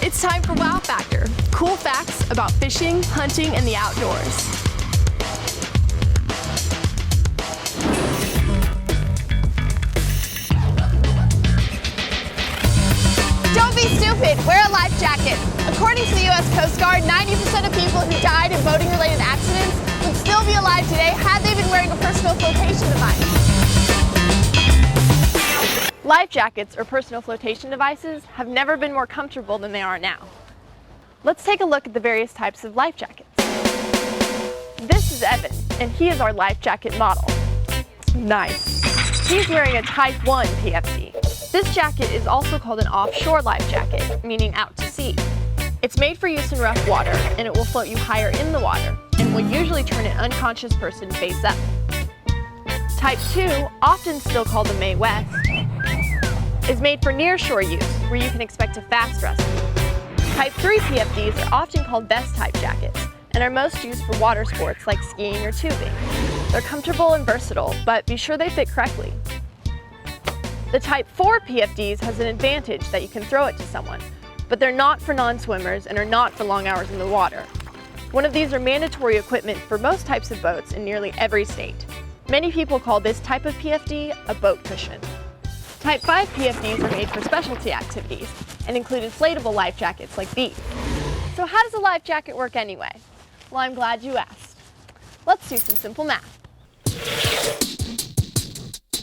It's time for Wow Factor, cool facts about fishing, hunting, and the outdoors. Don't be stupid, wear a life jacket. According to the U.S. Coast Guard, 90% of people who died in boating-related accidents would still be alive today had they been wearing a personal flotation device. Life jackets, or personal flotation devices, have never been more comfortable than they are now. Let's take a look at the various types of life jackets. This is Evan, and he is our life jacket model. Nice. He's wearing a Type 1 PFD. This jacket is also called an offshore life jacket, meaning out to sea. It's made for use in rough water, and it will float you higher in the water, and will usually turn an unconscious person face up. Type 2, often still called the Mae West, is made for nearshore use, where you can expect a fast rescue. Type 3 PFDs are often called vest-type jackets, and are most used for water sports like skiing or tubing. They're comfortable and versatile, but be sure they fit correctly. The Type 4 PFDs has an advantage that you can throw it to someone, but they're not for non-swimmers and are not for long hours in the water. One of these are mandatory equipment for most types of boats in nearly every state. Many people call this type of PFD a boat cushion. Type 5 PFDs are made for specialty activities and include inflatable life jackets like these. So how does a life jacket work anyway? Well, I'm glad you asked. Let's do some simple math.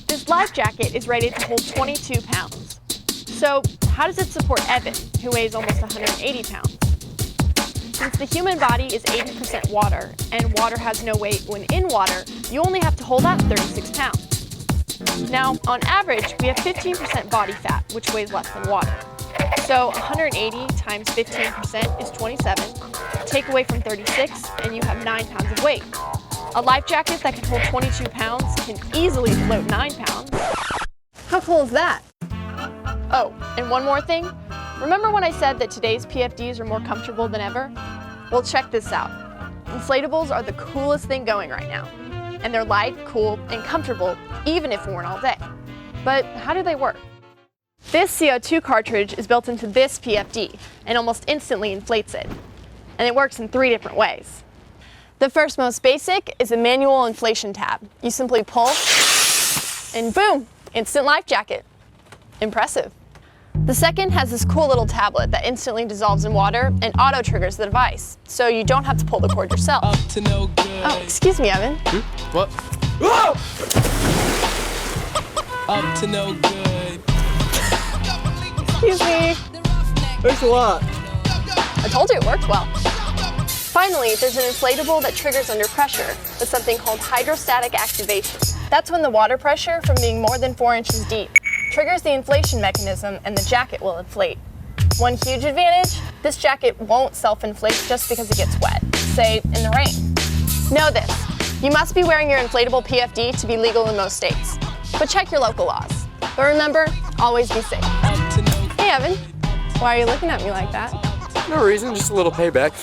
This life jacket is rated to hold 22 pounds. So how does it support Evan, who weighs almost 180 pounds? Since the human body is 80% water, and water has no weight when in water, you only have to hold up 36 pounds. Now, on average, we have 15% body fat, which weighs less than water. So 180 times 15% is 27. Take away from 36, and you have 9 pounds of weight. A life jacket that can hold 22 pounds can easily float 9 pounds. How cool is that? Oh, and one more thing. Remember when I said that today's PFDs are more comfortable than ever? Well, check this out. Inflatables are the coolest thing going right now. And they're light, cool, and comfortable, even if worn all day. But how do they work? This CO2 cartridge is built into this PFD and almost instantly inflates it. And it works in 3 different ways. The first, most basic, is a manual inflation tab. You simply pull, and boom, instant life jacket. Impressive. The second has this cool little tablet that instantly dissolves in water and auto-triggers the device, so you don't have to pull the cord yourself. Up to no good. Oh, excuse me, Evan. What? Whoa! Up to no good. Excuse me. Thanks a lot. I told you it worked well. Finally, there's an inflatable that triggers under pressure with something called hydrostatic activation. That's when the water pressure from being more than 4 inches deep triggers the inflation mechanism and the jacket will inflate. One huge advantage, this jacket won't self-inflate just because it gets wet, say in the rain. Know this, you must be wearing your inflatable PFD to be legal in most states, but check your local laws. But remember, always be safe. Hey Evan, why are you looking at me like that? No reason, just a little payback.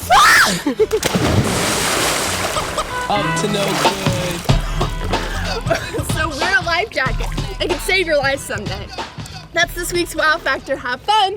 Up to no good. So wear a life jacket. It can save your life someday. That's this week's Wow Factor. Have fun!